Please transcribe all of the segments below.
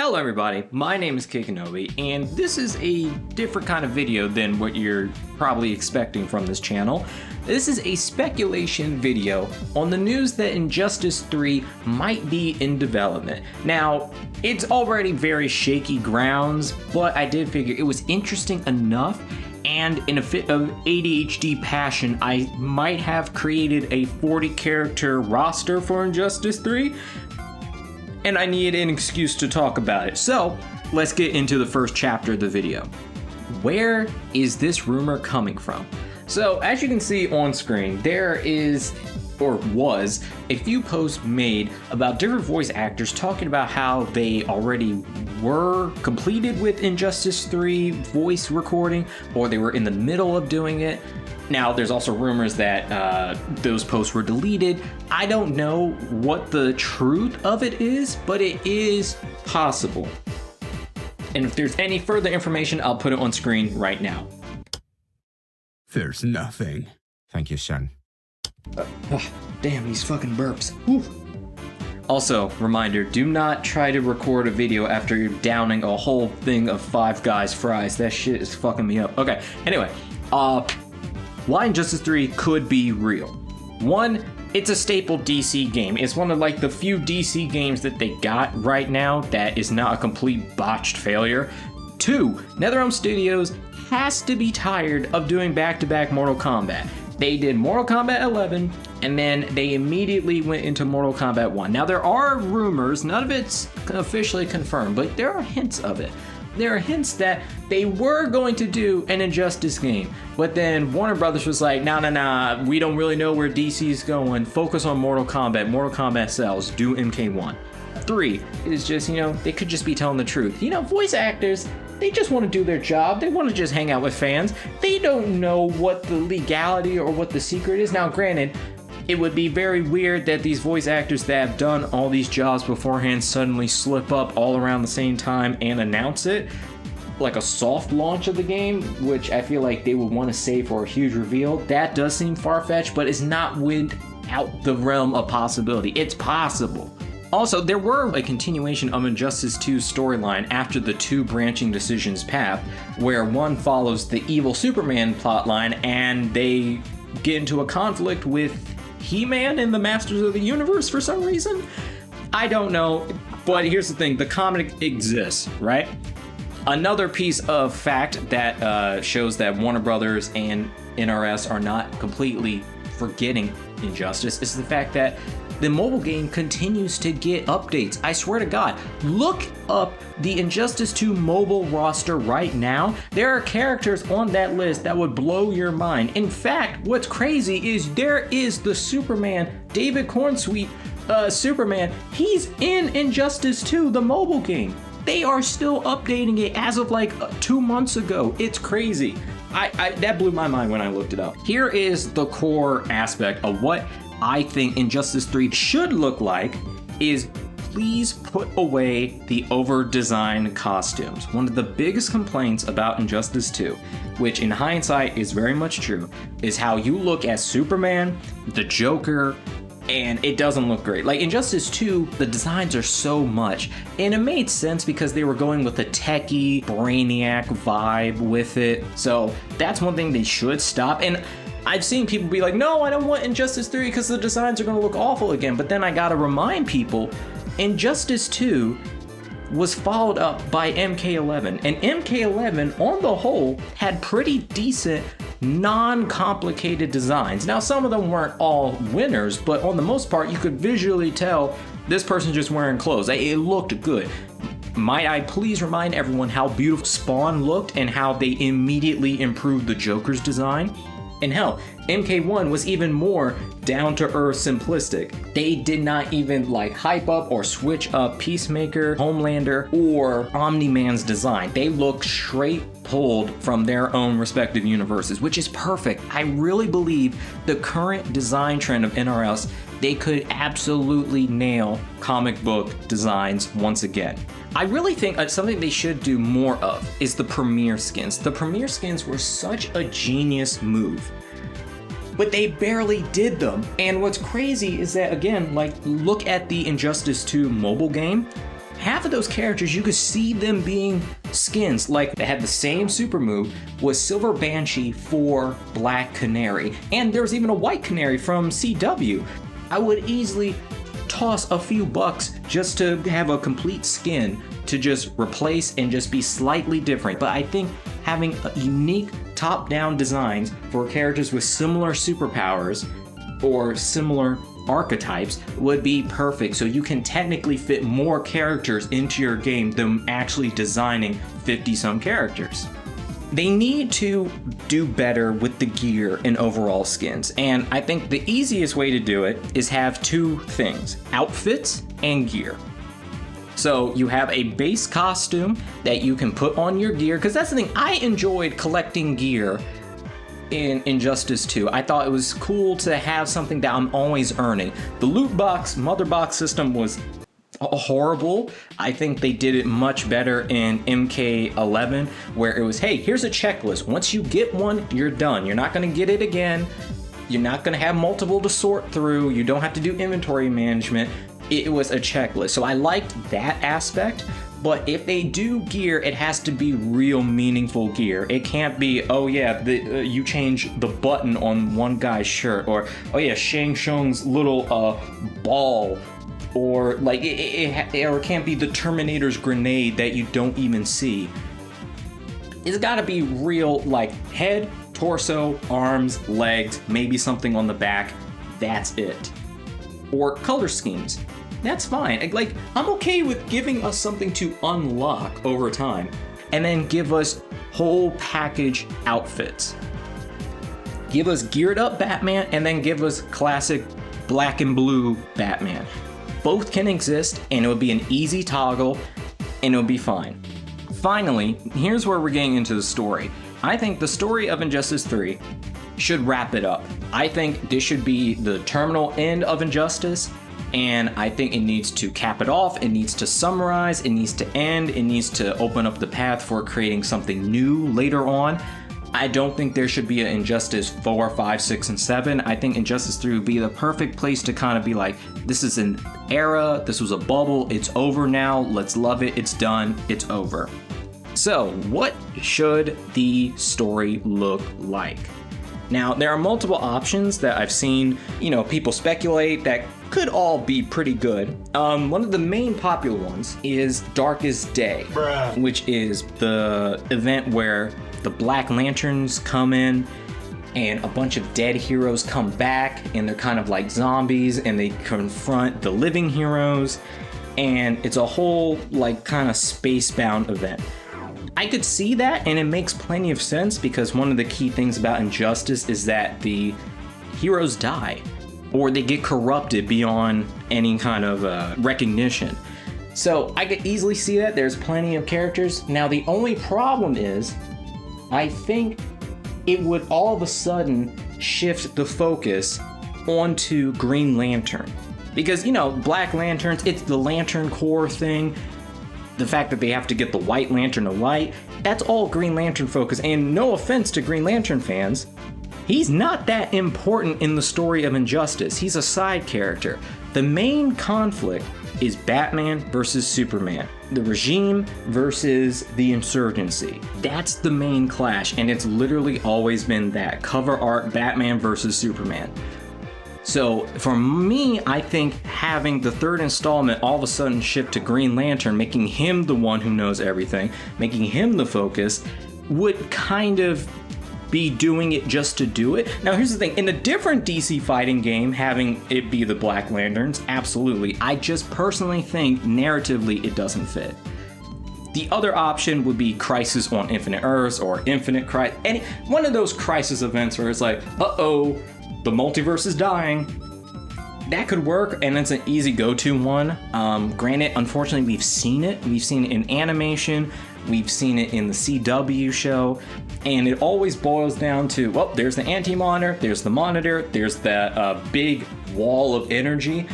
Hello everybody, my name is KidKinobi, and this is a different kind of video than what you're probably expecting from this channel. This is a speculation video on the news that Injustice 3 might be in development. Now, it's already very shaky grounds, but I did figure it was interesting enough, and in a fit of ADHD passion, I might have created a 40-character roster for Injustice 3, and I needed an excuse to talk about it. So, let's get into the first chapter of the video. Where is this rumor coming from? So, as you can see on screen, there is, or was, a few posts made about different voice actors talking about how they already were completed with Injustice 3 voice recording, or they were in the middle of doing it. Now, there's also rumors that those posts were deleted. I don't know what the truth of it is, but it is possible. And if there's any further information, I'll put it on screen right now. There's nothing. Thank you, son. Damn, these fucking burps. Whew. Also, reminder, do not try to record a video after you're downing a whole thing of Five Guys fries. That shit is fucking me up. Okay, anyway, why Injustice 3 could be real. One, it's a staple DC game. It's one of like the few DC games that they got right now that is not a complete botched failure. Two, NetherRealm Studios has to be tired of doing back-to-back Mortal Kombat. They did Mortal Kombat 11, and then they immediately went into Mortal Kombat 1. Now there are rumors, none of it's officially confirmed, but there are hints of it. There are hints that they were going to do an Injustice game, but then Warner Brothers was like, nah, we don't really know where DC's going. Focus on Mortal Kombat. Mortal Kombat sells. Do MK1. 3 is just, they could just be telling the truth. Voice actors, they just want to do their job. They want to just hang out with fans. They don't know what the legality or what the secret is. Now, granted, it would be very weird that these voice actors that have done all these jobs beforehand suddenly slip up all around the same time and announce it, like a soft launch of the game, which I feel like they would want to save for a huge reveal. That does seem far-fetched, but it's not without the realm of possibility. It's possible. Also, there were a continuation of Injustice 2's storyline after the two branching decisions path, where one follows the evil Superman plotline and they get into a conflict with He-Man and the Masters of the Universe for some reason? I don't know, but here's the thing, the comic exists, right? Another piece of fact that shows that Warner Brothers and NRS are not completely forgetting Injustice is the fact that the mobile game continues to get updates. I swear to God, look up the Injustice 2 mobile roster right now. There are characters on that list that would blow your mind. In fact, what's crazy is there is the Superman, David Cornsweet Superman. He's in Injustice 2, the mobile game. They are still updating it as of like 2 months ago. It's crazy. That blew my mind when I looked it up. Here is the core aspect of what I think Injustice 3 should look like is please put away the over-designed costumes. One of the biggest complaints about Injustice 2, which in hindsight is very much true, is how you look at Superman, the Joker, and it doesn't look great. Like Injustice 2, the designs are so much, and it made sense because they were going with a techie, brainiac vibe with it. So that's one thing they should stop. And I've seen people be like, no, I don't want Injustice 3 because the designs are going to look awful again. But then I got to remind people, Injustice 2 was followed up by MK11. And MK11, on the whole, had pretty decent, non-complicated designs. Now, some of them weren't all winners, but on the most part, you could visually tell this person's just wearing clothes. It looked good. Might I please remind everyone how beautiful Spawn looked and how they immediately improved the Joker's design? And hell, MK1 was even more down-to-earth simplistic. They did not even hype up or switch up Peacemaker, Homelander, or Omni-Man's design. They look straight pulled from their own respective universes, which is perfect. I really believe the current design trend of NRS, they could absolutely nail comic book designs once again. I really think something they should do more of is the Premiere skins. The Premiere skins were such a genius move, but they barely did them. And what's crazy is that, again, look at the Injustice 2 mobile game. half of those characters, you could see them being skins. Like, they had the same super move, was Silver Banshee for Black Canary. And there was even a White Canary from CW. I would easily toss a few bucks just to have a complete skin to just replace and just be slightly different. But I think having a unique top-down designs for characters with similar superpowers or similar archetypes would be perfect, so you can technically fit more characters into your game than actually designing 50 some characters. They need to do better with the gear and overall skins, and I think the easiest way to do it is have two things: outfits and gear. So you have a base costume that you can put on your gear, because that's the thing, I enjoyed collecting gear in Injustice 2. I thought it was cool to have something that I'm always earning. The loot box, mother box system was horrible. I think they did it much better in MK11, where it was, hey, here's a checklist. Once you get one, you're done. You're not gonna get it again. You're not gonna have multiple to sort through. You don't have to do inventory management. It was a checklist. So I liked that aspect. But if they do gear, it has to be real meaningful gear. It can't be, oh yeah, you change the button on one guy's shirt, or oh yeah, Shang Tsung's little ball, or like or it can't be the Terminator's grenade that you don't even see. It's gotta be real, like head, torso, arms, legs, maybe something on the back. That's it. Or color schemes. That's fine. Like, I'm okay with giving us something to unlock over time, and then give us whole package outfits. Give us geared up Batman, and then give us classic black and blue Batman. Both can exist, and it would be an easy toggle, and it would be fine. Finally, here's where we're getting into the story. I think the story of Injustice 3 should wrap it up. I think this should be the terminal end of Injustice, and I think it needs to cap it off, it needs to summarize, it needs to end, it needs to open up the path for creating something new later on. I don't think there should be an Injustice 4, 5, 6, and 7. I think Injustice 3 would be the perfect place to kind of be like, this is an era, this was a bubble, it's over now, let's love it, it's done, it's over. So, what should the story look like? Now, there are multiple options that I've seen, people speculate that could all be pretty good. One of the main popular ones is Darkest Day, which is the event where the Black Lanterns come in and a bunch of dead heroes come back, and they're kind of like zombies, and they confront the living heroes, and it's a whole like kind of space-bound event. I could see that, and it makes plenty of sense, because one of the key things about Injustice is that the heroes die, or they get corrupted beyond any kind of recognition. So I could easily see that. There's plenty of characters. Now the only problem is, I think it would all of a sudden shift the focus onto Green Lantern. Because, Black Lanterns, it's the Lantern Corps thing. The fact that they have to get the White Lantern to light, that's all Green Lantern focus. And no offense to Green Lantern fans, he's not that important in the story of Injustice. He's a side character. The main conflict is Batman versus Superman. The regime versus the insurgency. That's the main clash, and it's literally always been that. Cover art, Batman versus Superman. So for me, I think having the third installment all of a sudden shift to Green Lantern, making him the one who knows everything, making him the focus, would kind of be doing it just to do it. Now here's the thing, in a different DC fighting game, having it be the Black Lanterns, absolutely. I just personally think narratively it doesn't fit. The other option would be Crisis on Infinite Earths, or Infinite Crisis, any one of those crisis events where it's like, uh-oh, the multiverse is dying. That could work, and it's an easy go-to one. Granted, unfortunately, we've seen it. We've seen it in animation. We've seen it in the CW show. And it always boils down to, well, there's the Anti-Monitor, there's the Monitor, there's that big wall of energy.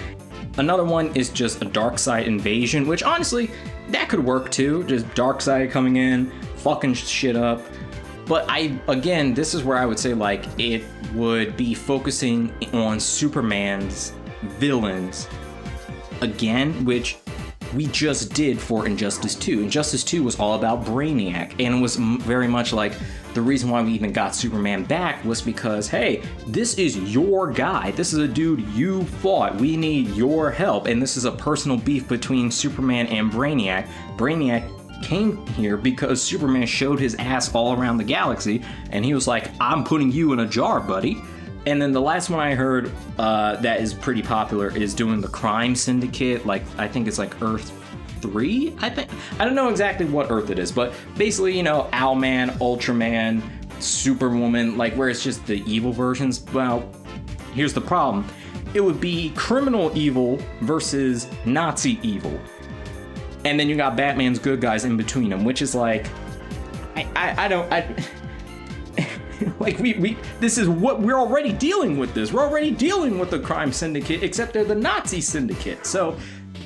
Another one is just a Darkseid invasion, which honestly, that could work too. Just Darkseid coming in, fucking shit up. But again, this is where I would say, like, it would be focusing on Superman's villains again, which we just did for Injustice 2. Injustice 2 was all about Brainiac, and it was very much like the reason why we even got Superman back was because, hey, this is your guy. This is a dude you fought. We need your help. And this is a personal beef between Superman and Brainiac. Brainiac came here because Superman showed his ass all around the galaxy, and he was like, I'm putting you in a jar, buddy. And then the last one I heard that is pretty popular is doing the crime syndicate. Like, I think it's like Earth 3, I think. I don't know exactly what Earth it is, but basically, you know, Owlman, Ultraman, Superwoman, like where it's just the evil versions. Well, here's the problem. It would be criminal evil versus Nazi evil. And then you got Batman's good guys in between them, which is like, like this is what we're already dealing with. We're already dealing with the crime syndicate, except they're the Nazi syndicate. So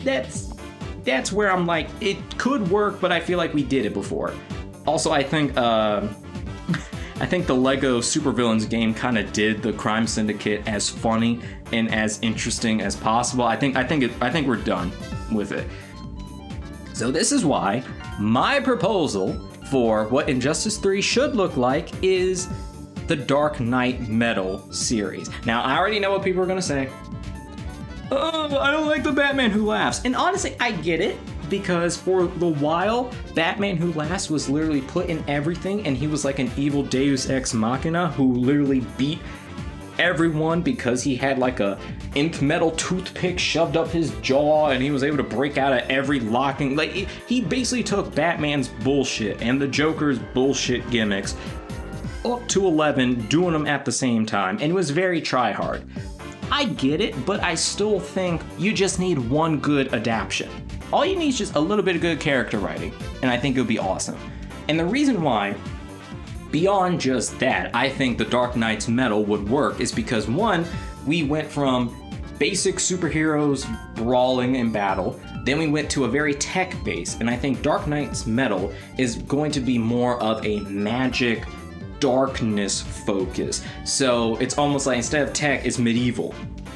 that's where I'm like, it could work, but I feel like we did it before. Also, I think the Lego Supervillains game kind of did the crime syndicate as funny and as interesting as possible. I think we're done with it. So this is why my proposal for what Injustice 3 should look like is the Dark Knight Metal series. Now, I already know what people are gonna say. Oh, I don't like the Batman Who Laughs. And honestly, I get it, because for the while, Batman Who Laughs was literally put in everything, and he was like an evil Deus Ex Machina who literally beat everyone because he had like a ink metal toothpick shoved up his jaw, and he was able to break out of every locking. Like, he basically took Batman's bullshit and the Joker's bullshit gimmicks up to 11, doing them at the same time, and it was very try-hard. I get it, but I still think you just need one good adaptation. All you need is just a little bit of good character writing, and I think it would be awesome. And the reason why, beyond just that, I think the Dark Knight's Metal would work is because, one, we went from basic superheroes brawling in battle, then we went to a very tech base, and I think Dark Knight's Metal is going to be more of a magic darkness focus. So it's almost like instead of tech, it's medieval.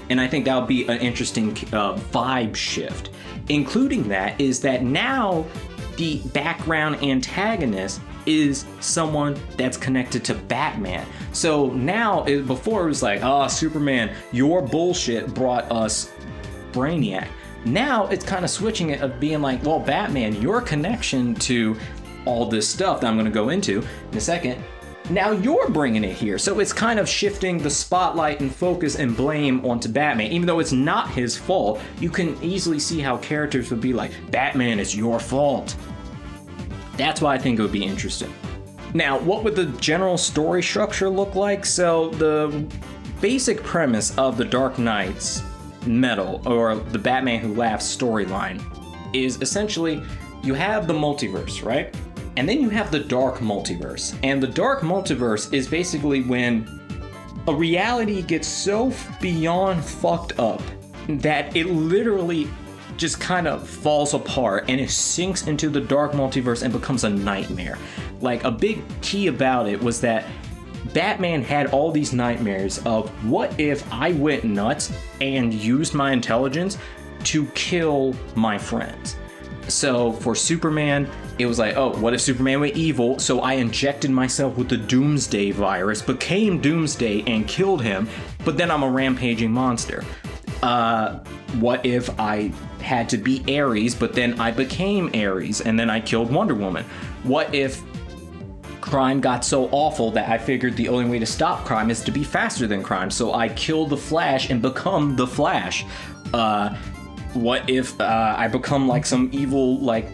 And I think that would be an interesting vibe shift. Including that is that now the background antagonist is someone that's connected to Batman. So now, before it was like, oh, Superman, your bullshit brought us Brainiac. Now it's kind of switching it of being like, well, Batman, your connection to all this stuff that I'm going to go into in a second, now you're bringing it here. So it's kind of shifting the spotlight and focus and blame onto Batman. Even though it's not his fault, you can easily see how characters would be like, Batman, it's your fault. That's why I think it would be interesting. Now, what would the general story structure look like? So the basic premise of the Dark Knight's Metal, or the Batman Who Laughs storyline, is essentially you have the multiverse, right? And then you have the dark multiverse. And the dark multiverse is basically when a reality gets so beyond fucked up that it literally just kind of falls apart and it sinks into the dark multiverse and becomes a nightmare. Like, a big key about it was that Batman had all these nightmares of, what if I went nuts and used my intelligence to kill my friends? So for Superman, it was like, oh, what if Superman went evil? So I injected myself with the Doomsday virus, became Doomsday, and killed him, but then I'm a rampaging monster. What if I had to be Ares, but then I became Ares, and then I killed Wonder Woman? What if crime got so awful that I figured the only way to stop crime is to be faster than crime, so I killed the Flash and become the Flash? What if I become like some evil, like,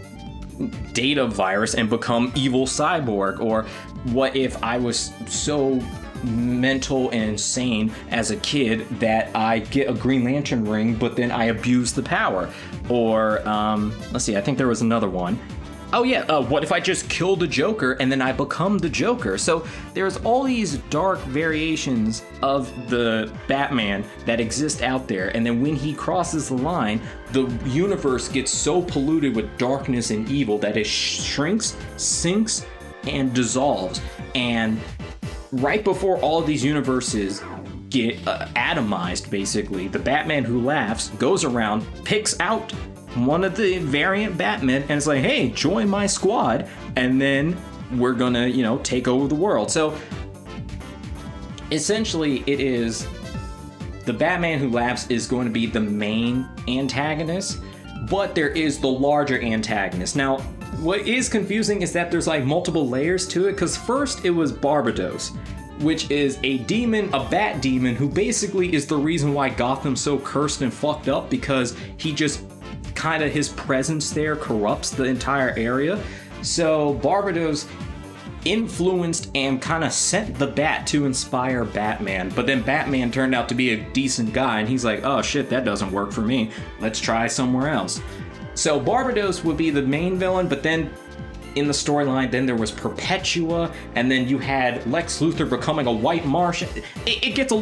data virus and become evil cyborg? Or what if I was so mental and insane as a kid that I get a Green Lantern ring, but then I abuse the power? Or, let's see, I think there was another one. Oh yeah, what if I just kill the Joker and then I become the Joker? So there's all these dark variations of the Batman that exist out there, and then when he crosses the line, the universe gets so polluted with darkness and evil that it shrinks, sinks, and dissolves. And right before all of these universes get atomized, basically, the Batman Who Laughs goes around, picks out one of the variant Batmen and it's like, hey, join my squad, and then we're gonna, you know, take over the world. So essentially it is the Batman Who Laughs is going to be the main antagonist, but there is the larger antagonist. Now, what is confusing is that there's like multiple layers to it, because first it was Barbados, which is a demon, a bat demon, who basically is the reason why Gotham's so cursed and fucked up, because he just kind of, his presence there corrupts the entire area. So Barbados influenced and kind of sent the bat to inspire Batman, but then Batman turned out to be a decent guy and he's like, oh shit, that doesn't work for me, let's try somewhere else. So Barbados would be the main villain, but then in the storyline, then there was Perpetua, and then you had Lex Luthor becoming a white Martian. It gets a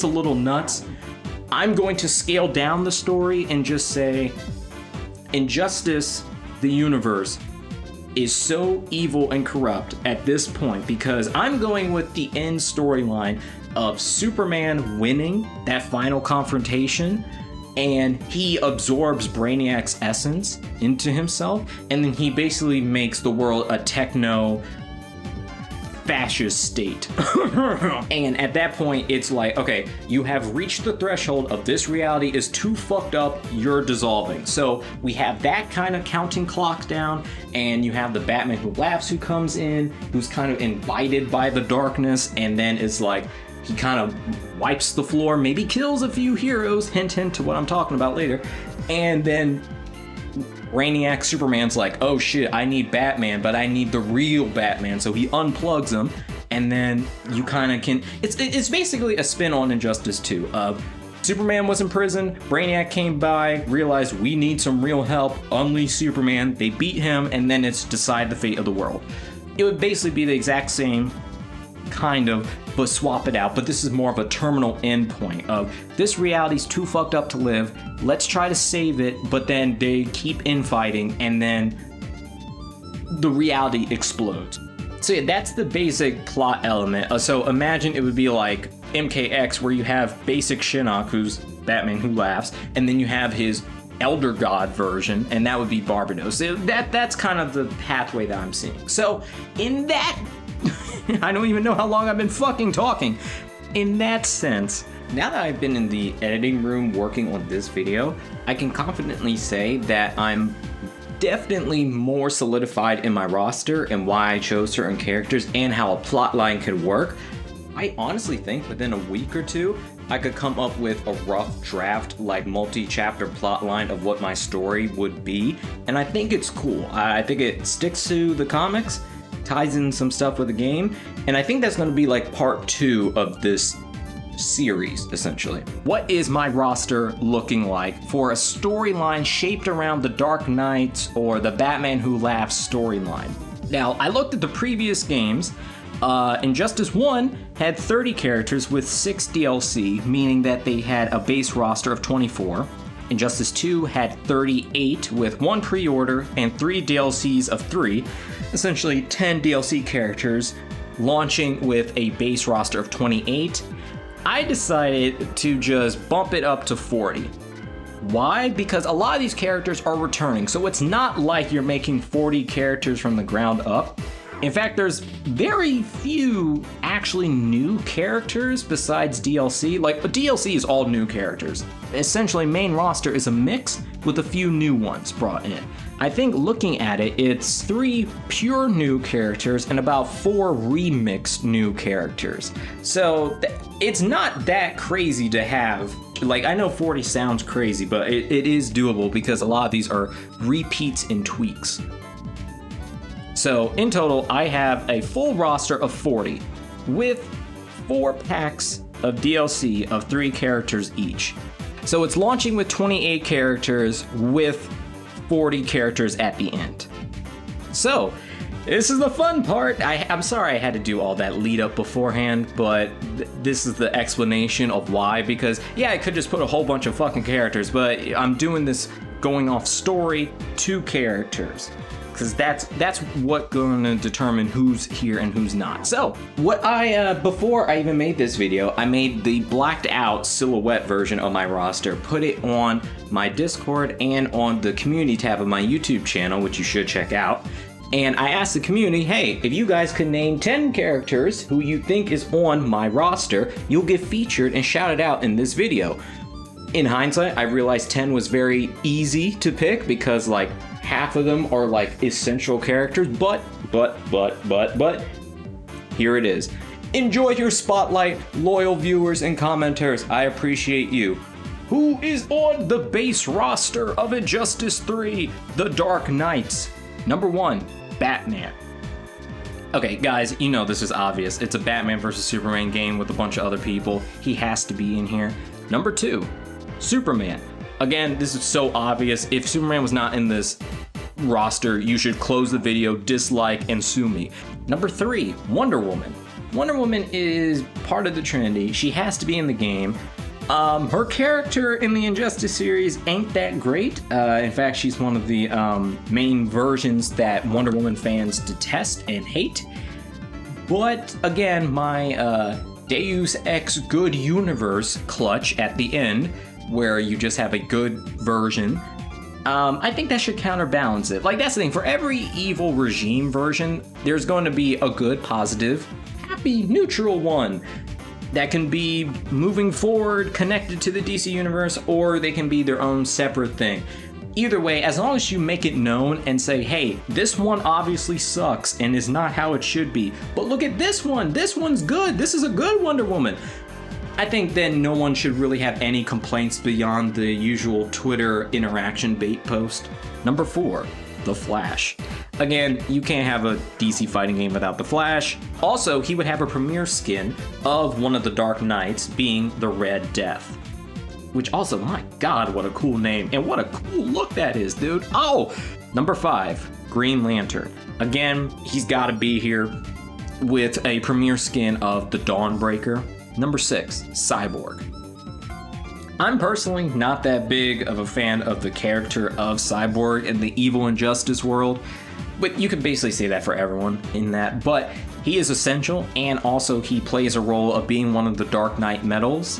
little nuts. I'm going to scale down the story and just say Injustice, the universe, is so evil and corrupt at this point, because I'm going with the end storyline of Superman winning that final confrontation, and he absorbs Brainiac's essence into himself, and then he basically makes the world a techno fascist state. And at that point, it's like, okay, you have reached the threshold of this reality is too fucked up, you're dissolving. So we have that kind of counting clock down, and you have the Batman Who Laughs who comes in, who's kind of invited by the darkness, and then it's like, he kind of wipes the floor, maybe kills a few heroes, hint hint to what I'm talking about later, and then Brainiac Superman's like, oh shit, I need Batman, but I need the real Batman, so he unplugs him, and then you kind of can, it's basically a spin on Injustice 2 of Superman was in prison, Brainiac came by, realized we need some real help, unleash Superman, they beat him, and then it's decide the fate of the world. It would basically be the exact same kind of, but swap it out. But this is more of a terminal endpoint of this reality's too fucked up to live, let's try to save it, but then they keep infighting and then the reality explodes. So yeah, that's the basic plot element. So imagine it would be like MKX, where you have basic Shinnok, who's Batman Who Laughs, and then you have his Elder God version, and that would be Barbados. So that's kind of the pathway that I'm seeing. So in that I don't even know how long I've been fucking talking. In that sense, now that I've been in the editing room working on this video, I can confidently say that I'm definitely more solidified in my roster and why I chose certain characters and how a plotline could work. I honestly think within a week or two, I could come up with a rough draft, like multi-chapter plotline of what my story would be, and I think it's cool. I think it sticks to the comics, ties in some stuff with the game, and I think that's going to be like part 2 of this series, essentially. What is my roster looking like for a storyline shaped around the Dark Knight or the Batman Who Laughs storyline? Now, I looked at the previous games. Injustice 1 had 30 characters with 6 DLC, meaning that they had a base roster of 24. Injustice 2 had 38 with 1 pre-order and 3 DLCs of 3, essentially 10 DLC characters, launching with a base roster of 28. I decided to just bump it up to 40. Why? Because a lot of these characters are returning, so it's not like you're making 40 characters from the ground up. In fact, there's very few actually new characters besides DLC. Like, DLC is all new characters. Essentially, main roster is a mix with a few new ones brought in. I think looking at it, it's 3 pure new characters and about 4 remixed new characters. So it's not that crazy to have. Like, I know 40 sounds crazy, but it is doable because a lot of these are repeats and tweaks. So in total, I have a full roster of 40 with 4 packs of DLC of 3 characters each. So it's launching with 28 characters with 40 characters at the end. So this is the fun part. I'm sorry I had to do all that lead up beforehand, but this is the explanation of why, because yeah, I could just put a whole bunch of fucking characters, but I'm doing this going off story to characters. because that's what going to determine who's here and who's not. So what before I even made this video, I made the blacked out silhouette version of my roster, put it on my Discord and on the community tab of my YouTube channel, which you should check out. And I asked the community, hey, if you guys could name 10 characters who you think is on my roster, you'll get featured and shouted out in this video. In hindsight, I realized 10 was very easy to pick because like half of them are like essential characters, but here it is. Enjoy your spotlight, loyal viewers and commenters. I appreciate you. Who is on the base roster of Injustice 3, The Dark Knights? Number 1, Batman. Okay, guys, you know this is obvious. It's a Batman versus Superman game with a bunch of other people. He has to be in here. Number 2, Superman. Again, this is so obvious. If Superman was not in this roster, you should close the video, dislike, and sue me. Number 3, Wonder Woman. Wonder Woman is part of the Trinity. She has to be in the game. Her character in the Injustice series ain't that great. In fact, she's one of the main versions that Wonder Woman fans detest and hate. But again, my Deus Ex Good Universe clutch at the end, where you just have a good version, I think that should counterbalance it. Like, that's the thing. For every evil regime version, there's going to be a good, positive, happy, neutral one that can be moving forward, connected to the DC universe, or they can be their own separate thing. Either way, as long as you make it known and say, hey, this one obviously sucks and is not how it should be, but look at this one's good, this is a good Wonder Woman, I think then no one should really have any complaints beyond the usual Twitter interaction bait post. Number 4, The Flash. Again, you can't have a DC fighting game without The Flash. Also, he would have a premiere skin of one of the Dark Knights being the Red Death. Which also, my god, what a cool name. And what a cool look that is, dude. Oh! Number 5, Green Lantern. Again, he's gotta be here with a premiere skin of the Dawnbreaker. Number 6, Cyborg. I'm personally not that big of a fan of the character of Cyborg in the evil Injustice world, but you could basically say that for everyone in that. But he is essential, and also he plays a role of being one of the Dark Knight medals,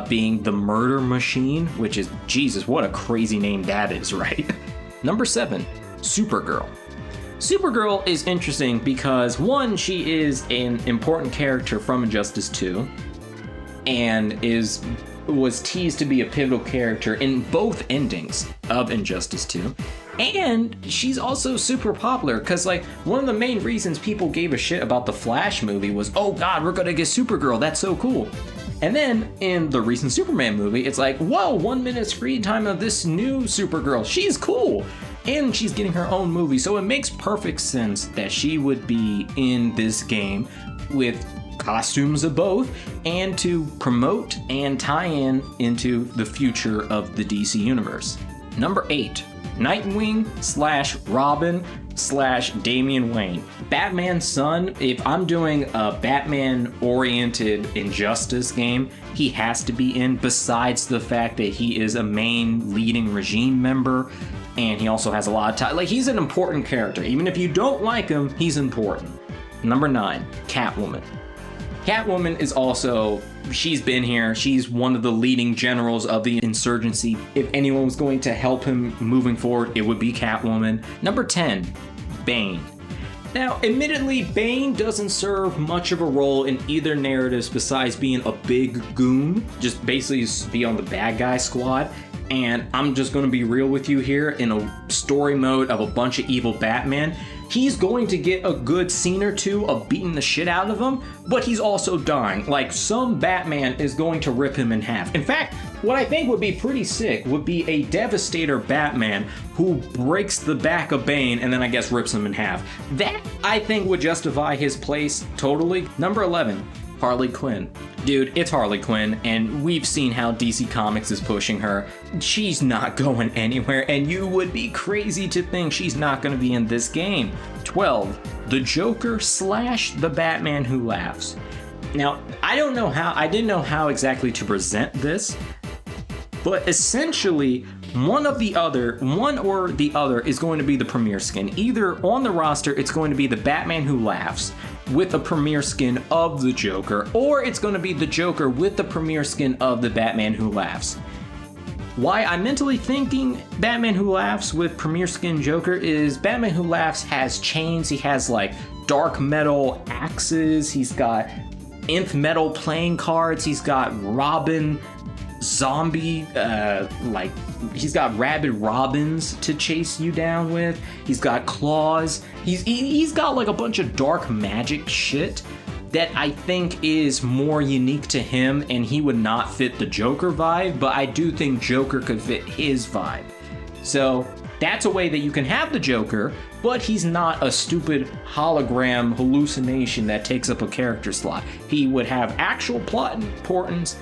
being the Murder Machine, which is, Jesus, what a crazy name that is, right? Number 7, Supergirl. Supergirl is interesting because, one, she is an important character from Injustice 2, and was teased to be a pivotal character in both endings of Injustice 2. And she's also super popular because, like, one of the main reasons people gave a shit about the Flash movie was, oh god, we're gonna get Supergirl, that's so cool. And then in the recent Superman movie, it's like, whoa, 1 minute screen time of this new Supergirl, she's cool. And she's getting her own movie, so it makes perfect sense that she would be in this game with costumes of both, and to promote and tie in into the future of the DC universe. Number 8, Nightwing / Robin / Damian Wayne. Batman's son. If I'm doing a Batman-oriented Injustice game, he has to be in, besides the fact that he is a main leading regime member, and he also has a lot of time. Like, he's an important character. Even if you don't like him, he's important. Number 9, Catwoman. Catwoman is also, she's been here. She's one of the leading generals of the insurgency. If anyone was going to help him moving forward, it would be Catwoman. Number 10, Bane. Now, admittedly, Bane doesn't serve much of a role in either narratives besides being a big goon, just basically be on the bad guy squad. And I'm just going to be real with you here, in a story mode of a bunch of evil Batman, he's going to get a good scene or two of beating the shit out of him, but he's also dying. Like, some Batman is going to rip him in half. In fact, what I think would be pretty sick would be a Devastator Batman who breaks the back of Bane and then I guess rips him in half. That, I think, would justify his place totally. Number 11, Harley Quinn. Dude, it's Harley Quinn, and we've seen how DC Comics is pushing her. She's not going anywhere, and you would be crazy to think she's not going to be in this game. 12, the Joker / the Batman Who Laughs. Now, I didn't know how exactly to present this, but essentially, one or the other is going to be the premier skin. Either on the roster, it's going to be the Batman Who Laughs with a premier skin of the Joker, or it's going to be the Joker with the premier skin of the Batman Who Laughs. Why I'm mentally thinking Batman Who Laughs with premier skin Joker is Batman Who Laughs has chains, he has like dark metal axes, he's got nth metal playing cards, he's got Robin zombie, he's got rabid robins to chase you down with, he's got claws, he's got like a bunch of dark magic shit that I think is more unique to him, and he would not fit the Joker vibe, but I do think Joker could fit his vibe. So that's a way that you can have the Joker, but he's not a stupid hologram hallucination that takes up a character slot. He would have actual plot importance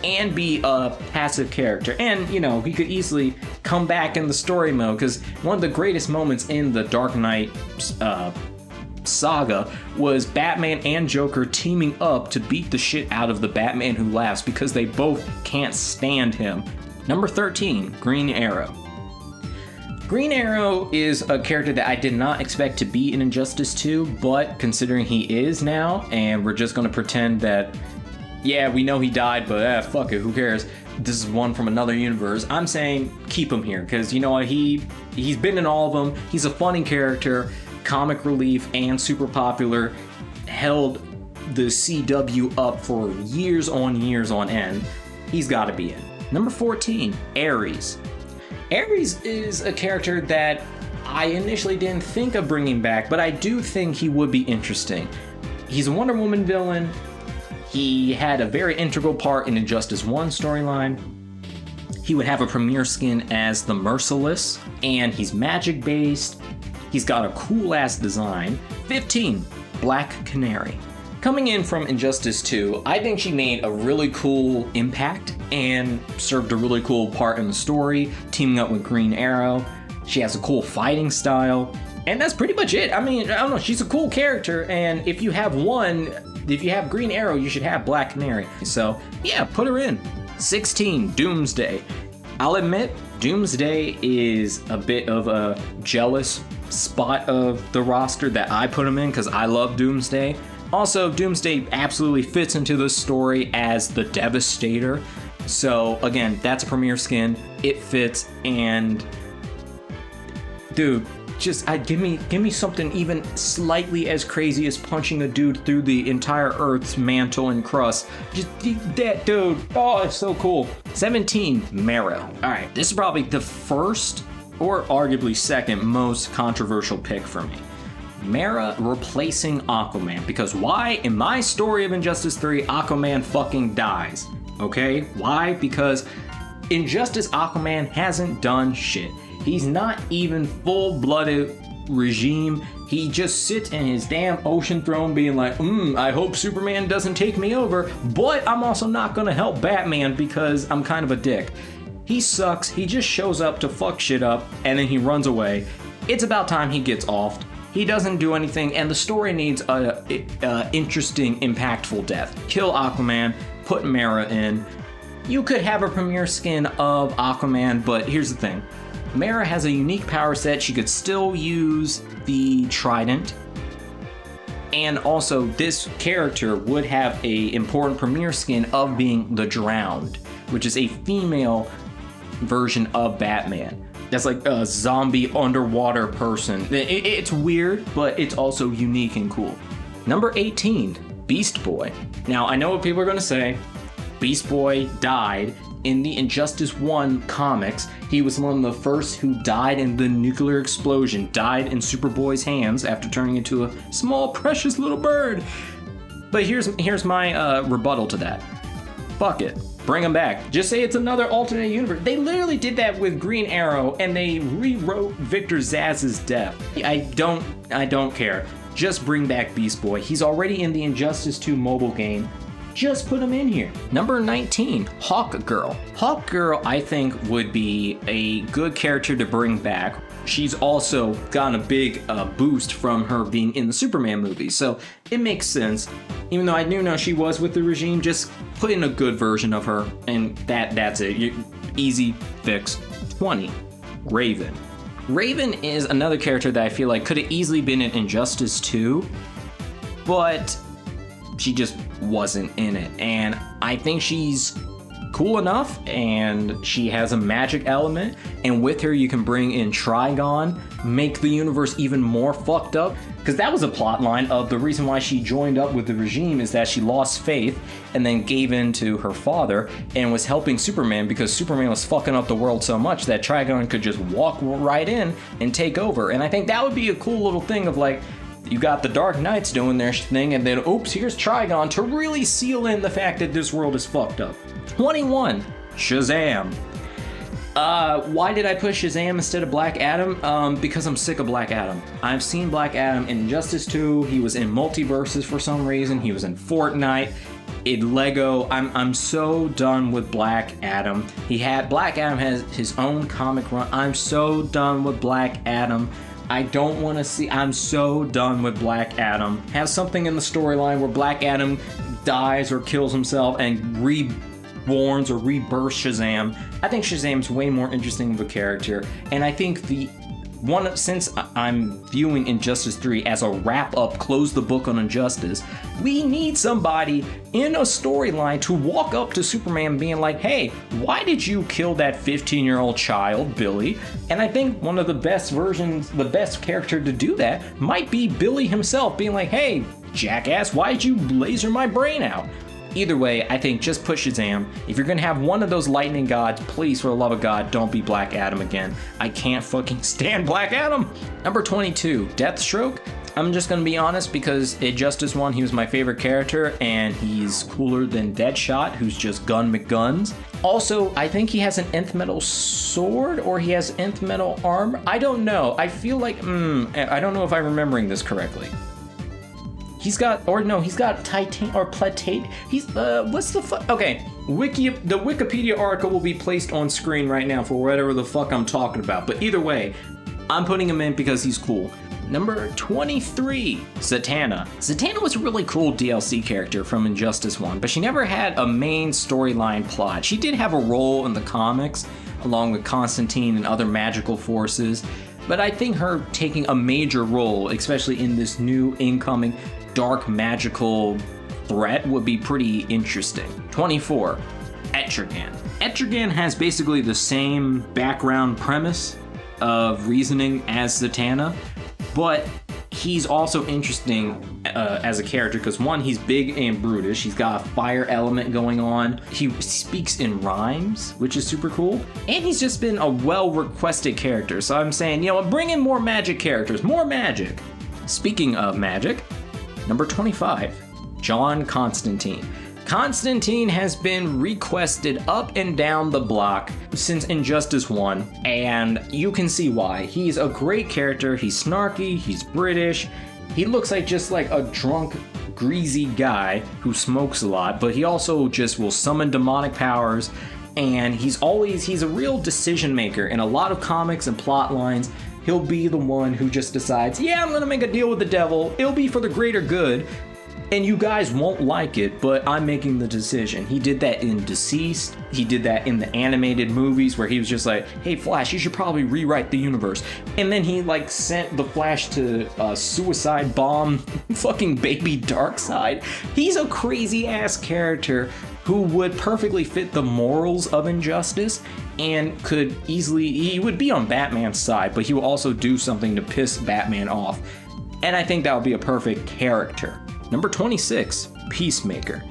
and be a passive character. And, you know, he could easily come back in the story mode, because one of the greatest moments in the Dark Knight saga was Batman and Joker teaming up to beat the shit out of the Batman Who Laughs, because they both can't stand him. Number 13, Green Arrow. Green Arrow is a character that I did not expect to be in Injustice 2, but considering he is now, and we're just gonna pretend that, yeah, we know he died, but fuck it, who cares? This is one from another universe. I'm saying keep him here, because you know what, he's been in all of them, he's a funny character, comic relief, and super popular, held the CW up for years on end. He's gotta be in. Number 14, Ares. Ares is a character that I initially didn't think of bringing back, but I do think he would be interesting. He's a Wonder Woman villain. He had a very integral part in Injustice 1 storyline. He would have a premier skin as the Merciless, and he's magic based. He's got a cool ass design. 15, Black Canary. Coming in from Injustice 2, I think she made a really cool impact and served a really cool part in the story, teaming up with Green Arrow. She has a cool fighting style, and that's pretty much it. I mean, I don't know, she's a cool character, and if you have Green Arrow, you should have Black Canary. So yeah, put her in. 16, Doomsday. I'll admit, Doomsday is a bit of a jealous spot of the roster that I put him in, because I love Doomsday. Also, Doomsday absolutely fits into the story as the Devastator. So again, that's a premier skin. It fits, and dude, just give me something even slightly as crazy as punching a dude through the entire Earth's mantle and crust. Just that dude. Oh, it's so cool. 17, Mera. All right, this is probably the first or arguably second most controversial pick for me. Mera replacing Aquaman, because why? In my story of Injustice 3, Aquaman fucking dies. Okay? Why? Because Injustice Aquaman hasn't done shit. He's not even full-blooded regime. He just sits in his damn ocean throne being like, I hope Superman doesn't take me over, but I'm also not gonna help Batman because I'm kind of a dick. He sucks. He just shows up to fuck shit up, and then he runs away. It's about time he gets offed. He doesn't do anything, and the story needs a interesting, impactful death. Kill Aquaman, put Mera in. You could have a premier skin of Aquaman, but here's the thing. Mera has a unique power set. She could still use the trident. And also, this character would have a important premier skin of being the Drowned, which is a female version of Batman. That's like a zombie underwater person. It's weird, but it's also unique and cool. Number 18, Beast Boy. Now, I know what people are gonna say. Beast Boy died in the Injustice 1 comics. He was one of the first who died in the nuclear explosion, died in Superboy's hands after turning into a small, precious little bird. But here's my rebuttal to that. Fuck it. Bring him back. Just say it's another alternate universe. They literally did that with Green Arrow, and they rewrote Victor Zsasz's death. I don't care. Just bring back Beast Boy. He's already in the Injustice 2 mobile game. Just put him in here. Number 19, Hawk Girl. Hawk Girl, I think, would be a good character to bring back. She's also gotten a big boost from her being in the Superman movie, so it makes sense. Even though I do know she was with the regime, just put in a good version of her, and that's it. Easy fix. 20, Raven. Raven is another character that I feel like could have easily been in Injustice 2, but she just wasn't in it. And I think she's cool enough, and she has a magic element, and with her you can bring in Trigon, make the universe even more fucked up, because that was a plot line of the reason why she joined up with the regime is that she lost faith and then gave in to her father and was helping Superman because Superman was fucking up the world so much that Trigon could just walk right in and take over. And I think that would be a cool little thing of like, you got the Dark Knights doing their thing, and then oops, here's Trigon to really seal in the fact that this world is fucked up. 21, Shazam. Why did I put Shazam instead of Black Adam? Because I'm sick of Black Adam. I've seen Black Adam in Injustice 2, he was in Multiverses for some reason, he was in Fortnite, in Lego. I'm so done with Black Adam. Black Adam has his own comic run. I'm so done with Black Adam. I don't want to see, I'm so done with Black Adam. Have something in the storyline where Black Adam dies or kills himself and reborns or rebirths Shazam. I think Shazam's way more interesting of a character, and I think since I'm viewing Injustice 3 as a wrap-up, close the book on Injustice, we need somebody in a storyline to walk up to Superman being like, hey, why did you kill that 15-year-old child, Billy? And I think one of the best character to do that might be Billy himself being like, hey, jackass, why did you laser my brain out? Either way, I think just put Shazam. If you're gonna have one of those lightning gods, please, for the love of God, don't be Black Adam again. I can't fucking stand Black Adam. Number 22, Deathstroke. I'm just gonna be honest, because Injustice 1, he was my favorite character, and he's cooler than Deadshot, who's just Gun McGuns. Also, I think he has an nth metal sword, or he has nth metal armor. I don't know. I feel like, I don't know if I'm remembering this correctly. He's got titan or platate. What's the fuck? Okay, the Wikipedia article will be placed on screen right now for whatever the fuck I'm talking about. But either way, I'm putting him in because he's cool. Number 23, Zatanna. Zatanna was a really cool DLC character from Injustice 1, but she never had a main storyline plot. She did have a role in the comics, along with Constantine and other magical forces, but I think her taking a major role, especially in this new incoming dark magical threat, would be pretty interesting. 24, Etrigan. Etrigan has basically the same background premise of reasoning as Zatanna, but he's also interesting as a character because one, he's big and brutish. He's got a fire element going on. He speaks in rhymes, which is super cool. And he's just been a well-requested character. So I'm saying, bring in more magic characters, more magic. Speaking of magic, number 25, John Constantine. Constantine has been requested up and down the block since Injustice 1, and you can see why. He's a great character, he's snarky, he's British, he looks like just like a drunk, greasy guy who smokes a lot, but he also just will summon demonic powers, and he's a real decision maker in a lot of comics and plot lines. He'll be the one who just decides, yeah, I'm gonna make a deal with the devil, it'll be for the greater good, and you guys won't like it, but I'm making the decision. He did that in Deceased. He did that in the animated movies where he was just like, hey, Flash, you should probably rewrite the universe. And then he sent the Flash to suicide bomb fucking baby Darkseid. He's a crazy ass character who would perfectly fit the morals of Injustice and he would be on Batman's side, but he will also do something to piss Batman off. And I think that would be a perfect character. Number 26, Peacemaker.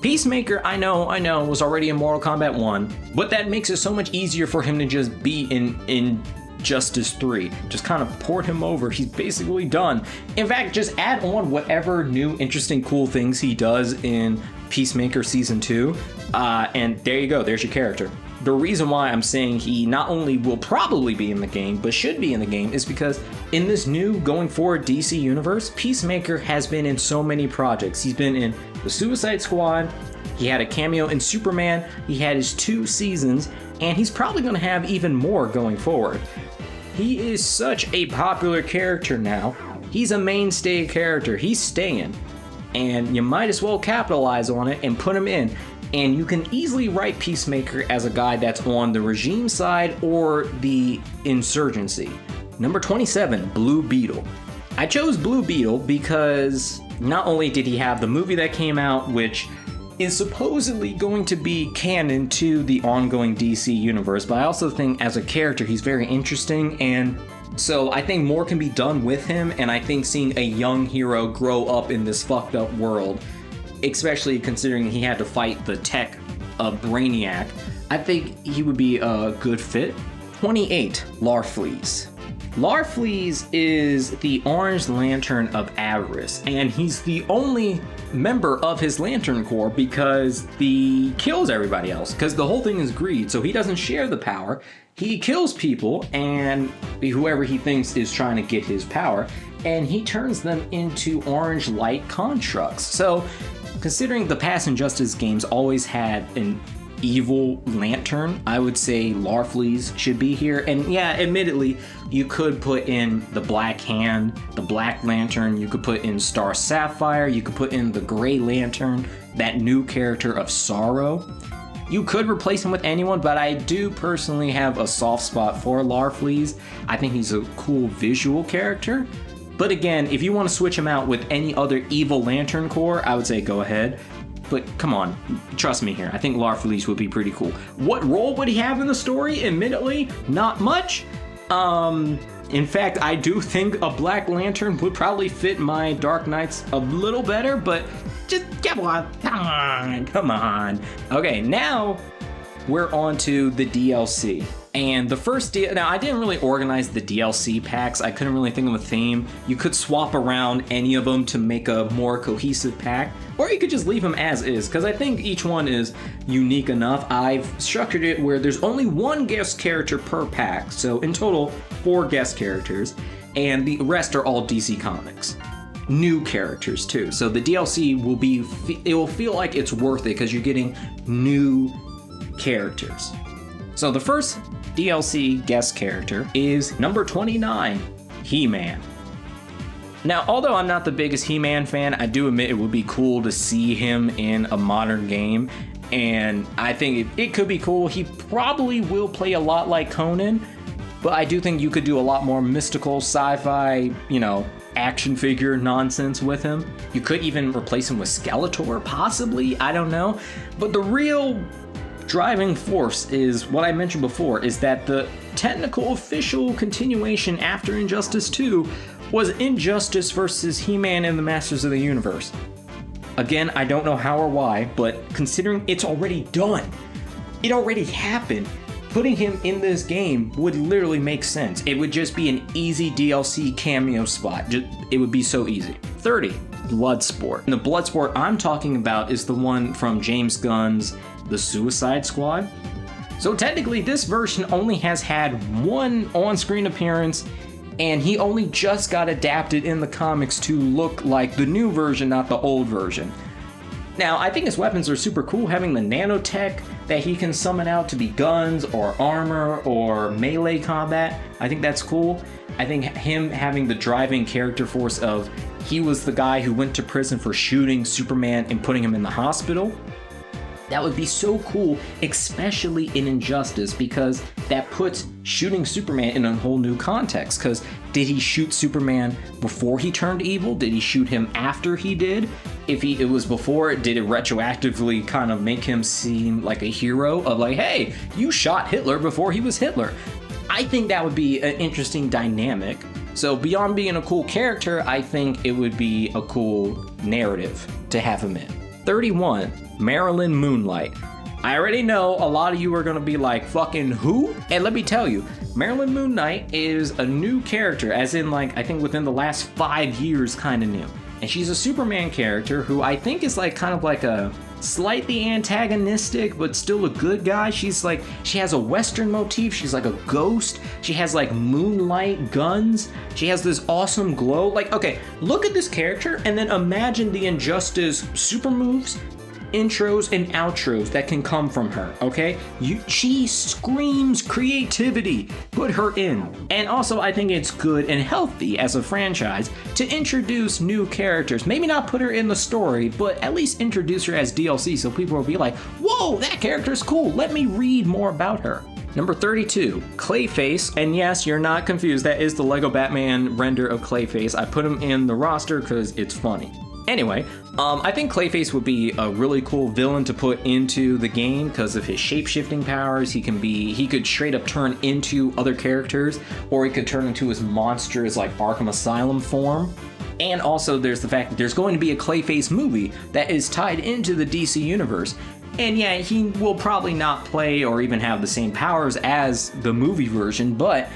Peacemaker, I know, was already in Mortal Kombat 1, but that makes it so much easier for him to just be in Justice 3. Just kind of port him over. He's basically done. In fact, just add on whatever new, interesting, cool things he does in Peacemaker Season 2, and there you go. There's your character. The reason why I'm saying he not only will probably be in the game, but should be in the game, is because in this new going forward DC universe, Peacemaker has been in so many projects. He's been in the Suicide Squad, he had a cameo in Superman, he had his 2 seasons, and he's probably going to have even more going forward. He is such a popular character now. He's a mainstay character. He's staying. And you might as well capitalize on it and put him in. And you can easily write Peacemaker as a guy that's on the regime side or the insurgency. Number 27, Blue Beetle. I chose Blue Beetle because not only did he have the movie that came out, which is supposedly going to be canon to the ongoing DC universe, but I also think as a character he's very interesting, and so I think more can be done with him, and I think seeing a young hero grow up in this fucked up world, especially considering he had to fight the tech of Brainiac, I think he would be a good fit. 28, Larfleeze. Larfleeze is the Orange Lantern of Avarice, and he's the only member of his Lantern Corps because he kills everybody else, because the whole thing is greed, so he doesn't share the power. He kills people and whoever he thinks is trying to get his power, and he turns them into orange light constructs. So considering the past Injustice games always had an evil lantern, I would say Larfleeze should be here. And yeah, admittedly, you could put in the Black Hand, the Black Lantern, you could put in Star Sapphire, you could put in the Gray Lantern, that new character of Sorrow. You could replace him with anyone, but I do personally have a soft spot for Larfleeze. I think he's a cool visual character. But again, if you want to switch him out with any other evil Lantern Corps, I would say go ahead. But come on, trust me here, I think Larfleeze would be pretty cool. What role would he have in the story? Admittedly, not much. In fact, I do think a Black Lantern would probably fit my Dark Knights a little better, but just come on. Okay, now we're on to the DLC. And the first now I didn't really organize the DLC packs. I couldn't really think of a theme. You could swap around any of them to make a more cohesive pack, or you could just leave them as is, because I think each one is unique enough. I've structured it where there's only one guest character per pack, so in total 4 guest characters, and the rest are all DC Comics. New characters too, so the DLC will feel like it's worth it because you're getting new characters. So the first DLC guest character is number 29, He-Man. Now, although I'm not the biggest He-Man fan, I do admit it would be cool to see him in a modern game, and I think it could be cool. He probably will play a lot like Conan, but I do think you could do a lot more mystical sci-fi, action figure nonsense with him. You could even replace him with Skeletor, possibly, I don't know. But the real driving force is what I mentioned before, is that the technical official continuation after Injustice 2 was Injustice versus He-Man and the Masters of the Universe. Again, I don't know how or why, but considering it's already done, it already happened, putting him in this game would literally make sense. It would just be an easy DLC cameo spot. It would be so easy. 30, Bloodsport. And the Bloodsport I'm talking about is the one from James Gunn's The Suicide Squad. So technically this version only has had one on-screen appearance, and he only just got adapted in the comics to look like the new version, not the old version. Now, I think his weapons are super cool, having the nanotech that he can summon out to be guns or armor or melee combat. I think that's cool. I think him having the driving character force of he was the guy who went to prison for shooting Superman and putting him in the hospital. That would be so cool, especially in Injustice, because that puts shooting Superman in a whole new context. Because did he shoot Superman before he turned evil? Did he shoot him after he did? If it was before, did it retroactively kind of make him seem like a hero of like, hey, you shot Hitler before he was Hitler? I think that would be an interesting dynamic. So beyond being a cool character, I think it would be a cool narrative to have him in. 31, Marilyn Moonlight. I already know a lot of you are gonna be like, fucking who? And let me tell you, Marilyn Moon Knight is a new character, as in like, I think within the last 5 years kind of new. And she's a Superman character who I think is like kind of like a slightly antagonistic, but still a good guy. She's like, she has a Western motif. She's like a ghost. She has like moonlight guns. She has this awesome glow. Like, okay, look at this character and then imagine the Injustice super moves intros and outros that can come from her, okay? She screams creativity. Put her in. And also, I think it's good and healthy as a franchise to introduce new characters. Maybe not put her in the story, but at least introduce her as DLC so people will be like, whoa, that character's cool. Let me read more about her. Number 32, Clayface. And yes, you're not confused. That is the Lego Batman render of Clayface. I put him in the roster because it's funny. Anyway, I think Clayface would be a really cool villain to put into the game because of his shape-shifting powers. He could straight up turn into other characters, or he could turn into his monstrous like Arkham Asylum form. And also there's the fact that there's going to be a Clayface movie that is tied into the DC universe. And yeah, he will probably not play or even have the same powers as the movie version, but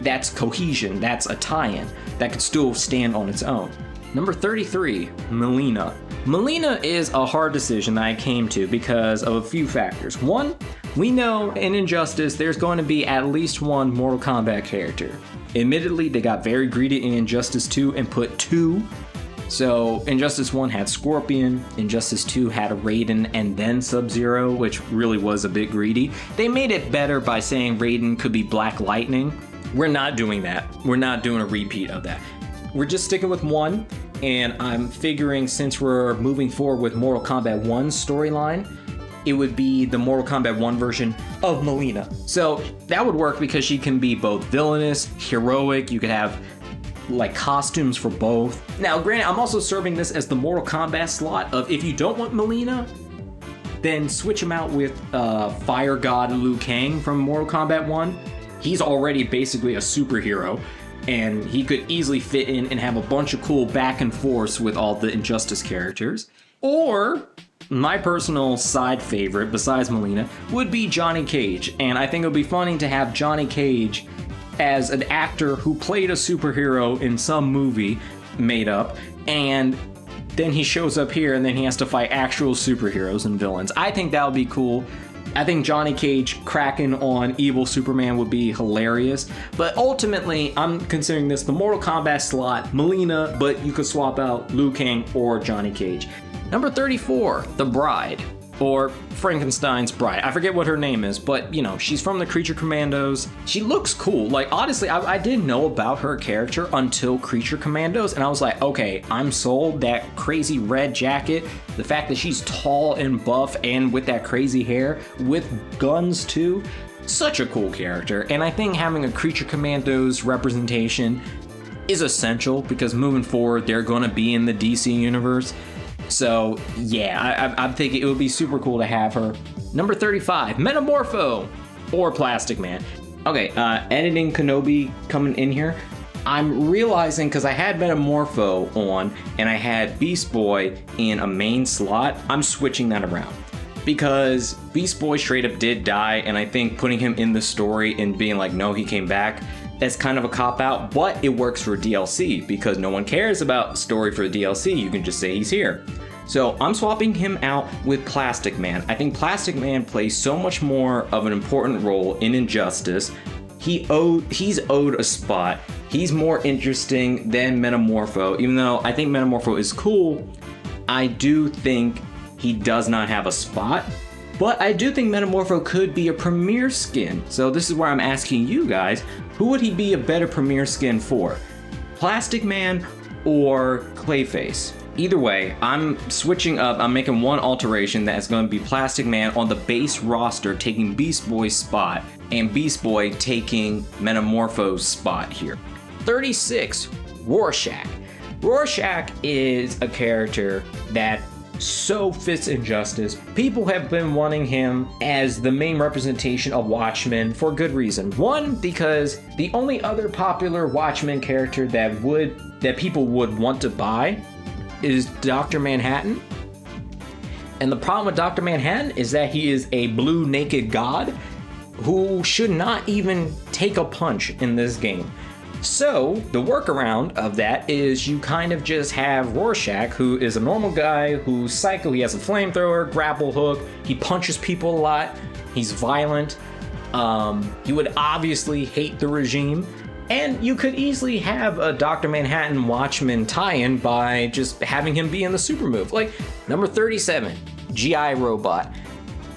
that's cohesion, that's a tie-in that could still stand on its own. Number 33, Melina. Melina is a hard decision that I came to because of a few factors. One, we know in Injustice there's going to be at least one Mortal Kombat character. Admittedly, they got very greedy in Injustice 2 and put 2. So Injustice 1 had Scorpion, Injustice 2 had Raiden and then Sub-Zero, which really was a bit greedy. They made it better by saying Raiden could be Black Lightning. We're not doing that. We're not doing a repeat of that. We're just sticking with one, and I'm figuring since we're moving forward with Mortal Kombat 1's storyline, it would be the Mortal Kombat 1 version of Melina. So that would work because she can be both villainous, heroic, you could have like costumes for both. Now granted, I'm also serving this as the Mortal Kombat slot of if you don't want Melina, then switch him out with Fire God Liu Kang from Mortal Kombat 1. He's already basically a superhero, and he could easily fit in and have a bunch of cool back and forths with all the Injustice characters. Or, my personal side favorite, besides Melina, would be Johnny Cage. And I think it would be funny to have Johnny Cage as an actor who played a superhero in some movie made up, and then he shows up here and then he has to fight actual superheroes and villains. I think that would be cool. I think Johnny Cage cracking on evil Superman would be hilarious, but ultimately I'm considering this the Mortal Kombat slot, Melina, but you could swap out Liu Kang or Johnny Cage. Number 34, The Bride, or Frankenstein's Bride. I forget what her name is, but you know, she's from the Creature Commandos. She looks cool. Like honestly, I didn't know about her character until Creature Commandos, and I was like, okay, I'm sold. That crazy red jacket, the fact that she's tall and buff and with that crazy hair, with guns too, such a cool character. And I think having a Creature Commandos representation is essential because moving forward, they're gonna be in the DC universe. So yeah, I'm thinking it would be super cool to have her. Number 35, Metamorpho or Plastic Man. Okay, editing Kenobi coming in here. I'm realizing because I had Metamorpho on and I had Beast Boy in a main slot, I'm switching that around. Because Beast Boy straight up did die, and I think putting him in the story and being like, no, he came back, that's kind of a cop-out, but it works for DLC because no one cares about story for the DLC. You can just say he's here. So I'm swapping him out with Plastic Man. I think Plastic Man plays so much more of an important role in Injustice. He's owed a spot. He's more interesting than Metamorpho. Even though I think Metamorpho is cool, I do think he does not have a spot. But I do think Metamorpho could be a premier skin. So this is where I'm asking you guys, who would he be a better premier skin for? Plastic Man or Clayface? Either way, I'm switching up. I'm making one alteration that's going to be Plastic Man on the base roster taking Beast Boy's spot and Beast Boy taking Metamorpho's spot here. 36, Rorschach. Rorschach is a character that so fits Injustice. People have been wanting him as the main representation of Watchmen for good reason. One, because the only other popular Watchmen character that people would want to buy is Dr. Manhattan. And the problem with Dr. Manhattan is that he is a blue naked god who should not even take a punch in this game. So the workaround of that is you kind of just have Rorschach, who is a normal guy who's psycho. He has a flamethrower, grapple hook, he punches people a lot, he's violent, he would obviously hate the regime, and you could easily have a Dr. Manhattan Watchmen tie-in by just having him be in the super move. Like, number 37, GI Robot,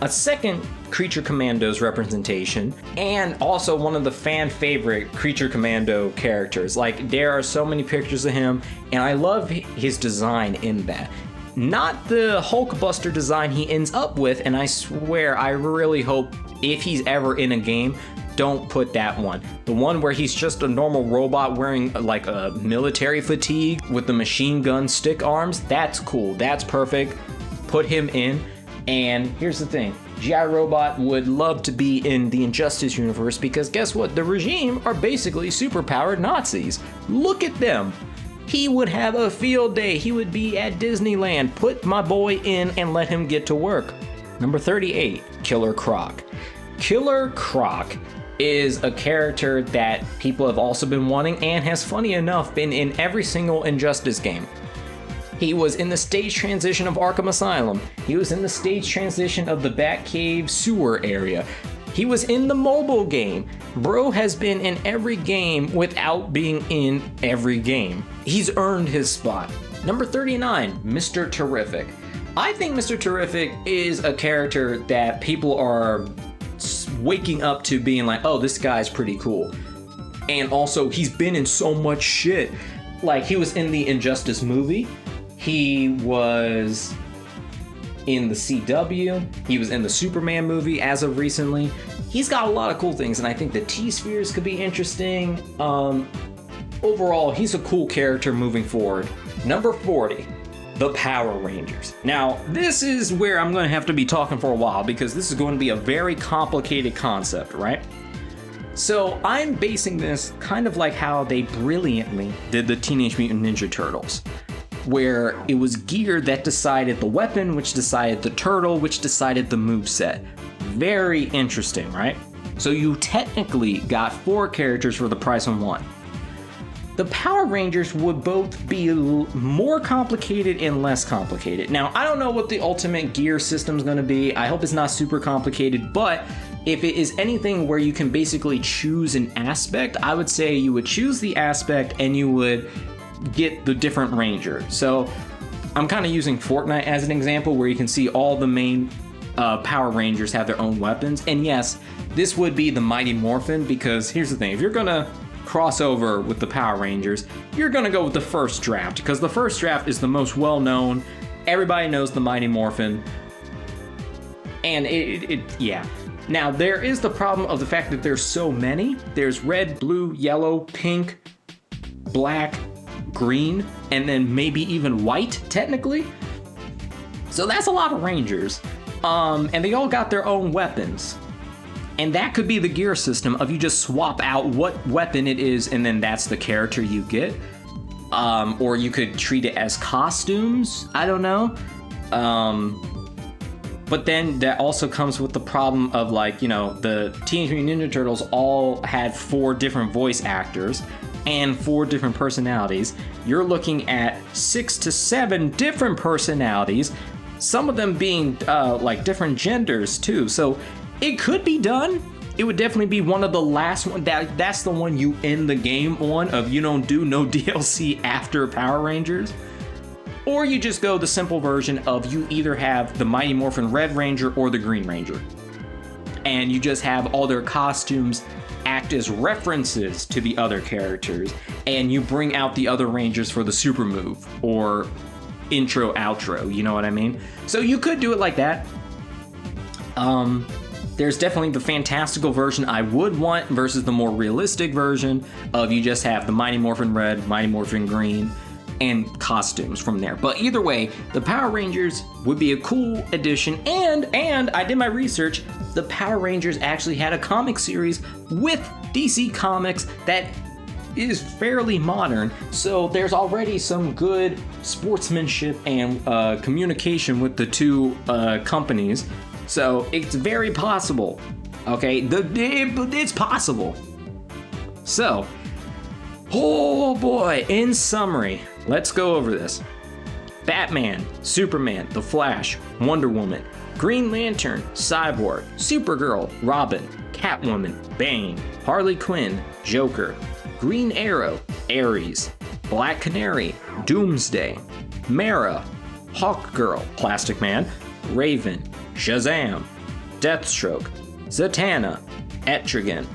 a second Creature Commandos representation, and also one of the fan favorite Creature Commando characters. Like, there are so many pictures of him, and I love his design in that. Not the Hulkbuster design he ends up with, and I swear, I really hope if he's ever in a game, don't put that one. The one where he's just a normal robot wearing like a military fatigue with the machine gun stick arms, that's cool, that's perfect. Put him in. And here's the thing, GI Robot would love to be in the Injustice universe because guess what? The regime are basically superpowered Nazis. Look at them. He would have a field day. He would be at Disneyland. Put my boy in and let him get to work. Number 38, Killer Croc. Killer Croc is a character that people have also been wanting and has, funny enough, been in every single Injustice game. He was in the stage transition of Arkham Asylum. He was in the stage transition of the Batcave sewer area. He was in the mobile game. Bro has been in every game without being in every game. He's earned his spot. Number 39, Mr. Terrific. I think Mr. Terrific is a character that people are waking up to being like, oh, this guy's pretty cool. And also, he's been in so much shit. Like, he was in the Injustice movie. He was in the CW. He was in the Superman movie as of recently. He's got a lot of cool things, and I think the T-Spheres could be interesting. Overall, he's a cool character moving forward. Number 40, the Power Rangers. Now, this is where I'm going to have to be talking for a while because this is going to be a very complicated concept, right? So I'm basing this kind of like how they brilliantly did the Teenage Mutant Ninja Turtles, where it was gear that decided the weapon, which decided the turtle, which decided the moveset. Very interesting, right? So you technically got 4 characters for the price of 1. The Power Rangers would both be more complicated and less complicated. Now, I don't know what the ultimate gear system is going to be. I hope it's not super complicated, but if it is anything where you can basically choose an aspect, I would say you would choose the aspect and you would get the different ranger. So I'm kind of using Fortnite as an example where you can see all the main Power Rangers have their own weapons. And yes, this would be the Mighty Morphin because here's the thing, if you're gonna cross over with the Power Rangers, you're gonna go with the first draft because the first draft is the most well-known. Everybody knows the Mighty Morphin. And yeah. Now, there is the problem of the fact that there's so many. There's red, blue, yellow, pink, black, green, and then maybe even white, technically. So that's a lot of Rangers. And they all got their own weapons. And that could be the gear system of you just swap out what weapon it is and then that's the character you get. Or you could treat it as costumes, I don't know. But then that also comes with the problem of like, you know, the Teenage Mutant Ninja Turtles all had 4 different voice actors and 4 different personalities. You're looking at 6 to 7 different personalities, some of them being like different genders too. So it could be done. It would definitely be one of the last one. That's the one you end the game on of you don't do no DLC after Power Rangers. Or you just go the simple version of you either have the Mighty Morphin Red Ranger or the Green Ranger. And you just have all their costumes act as references to the other characters. And you bring out the other Rangers for the super move or intro, outro, you know what I mean? So you could do it like that. There's definitely the fantastical version I would want versus the more realistic version of you just have the Mighty Morphin Red, Mighty Morphin Green, and costumes from there. But either way, the Power Rangers would be a cool addition. And I did my research. The Power Rangers actually had a comic series with DC Comics that is fairly modern. So there's already some good sportsmanship and communication with the 2 companies. So it's very possible. Okay, it's possible. So, oh boy, in summary, let's go over this. Batman, Superman, The Flash, Wonder Woman, Green Lantern, Cyborg, Supergirl, Robin, Catwoman, Bane, Harley Quinn, Joker, Green Arrow, Ares, Black Canary, Doomsday, Mara, Hawkgirl, Plastic Man, Raven, Shazam, Deathstroke, Zatanna, Etrigan,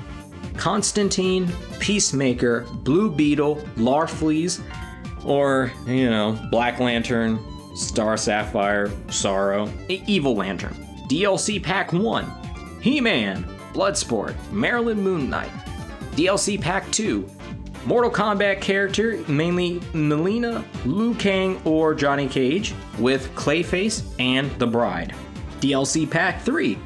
Constantine, Peacemaker, Blue Beetle, Larfleeze, or, you know, Black Lantern, Star Sapphire, Sorrow, Evil Lantern. DLC Pack 1, He-Man, Bloodsport, Marilyn Moon Knight. DLC Pack 2, Mortal Kombat character, mainly Melina, Liu Kang, or Johnny Cage, with Clayface and the Bride. DLC Pack 3,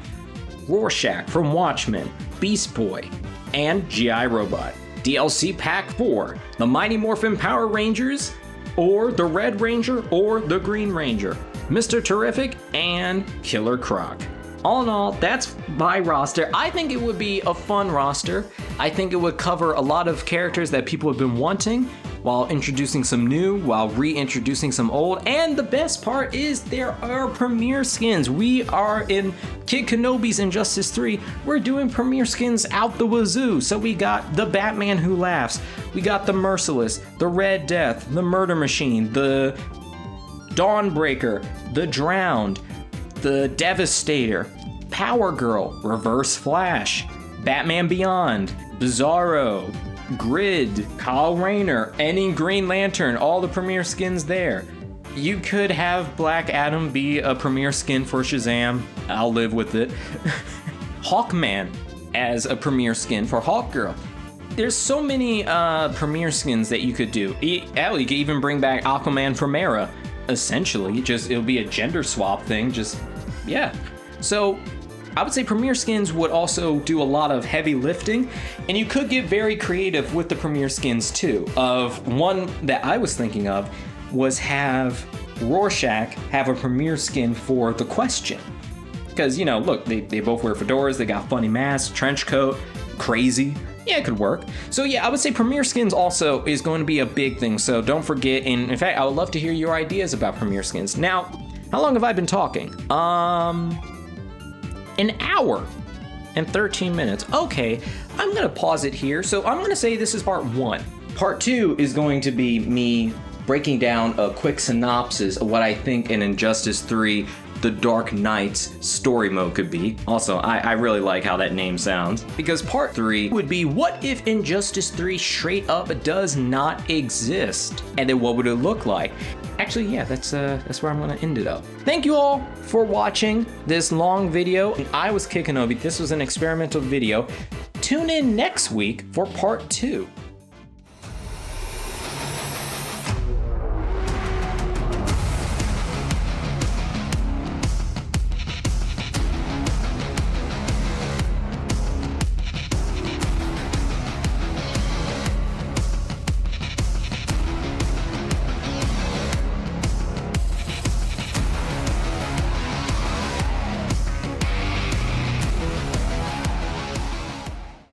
Rorschach from Watchmen, Beast Boy, and G.I. Robot. DLC Pack 4, the Mighty Morphin Power Rangers, or the Red Ranger, or the Green Ranger, Mr. Terrific, and Killer Croc. All in all, that's my roster. I think it would be a fun roster. I think it would cover a lot of characters that people have been wanting, while introducing some new, while reintroducing some old. And the best part is there are premiere skins. We are in KidKinobi's Injustice 3. We're doing premiere skins out the wazoo. So we got the Batman Who Laughs, we got the Merciless, the Red Death, the Murder Machine, the Dawnbreaker, the Drowned, the Devastator, Power Girl, Reverse Flash, Batman Beyond, Bizarro, Grid, Kyle Rayner, any Green Lantern, all the premiere skins there. You could have Black Adam be a premiere skin for Shazam. I'll live with it. Hawkman as a premiere skin for Hawkgirl. There's so many premiere skins that you could do. Hell, you could even bring back Aquaman from Mera. Essentially, it'll be a gender swap thing, yeah. So I would say premiere skins would also do a lot of heavy lifting, and you could get very creative with the premiere skins too. Of one that I was thinking of was have Rorschach have a premiere skin for The Question. Because, you know, look, they both wear fedoras, they got funny masks, trench coat, crazy. Yeah, it could work. So yeah, I would say premiere skins also is going to be a big thing, so don't forget, and in fact, I would love to hear your ideas about premiere skins. Now, how long have I been talking? An hour and 13 minutes. Okay, I'm gonna pause it here. So I'm gonna say this is part 1. Part 2 is going to be me breaking down a quick synopsis of what I think an Injustice 3 The Dark Knight's story mode could be. Also, I really like how that name sounds. Because part 3 would be, what if Injustice 3 straight up does not exist? And then what would it look like? Actually, yeah, that's where I'm gonna end it up. Thank you all for watching this long video. I was KidKinobi. This was an experimental video. Tune in next week for part 2.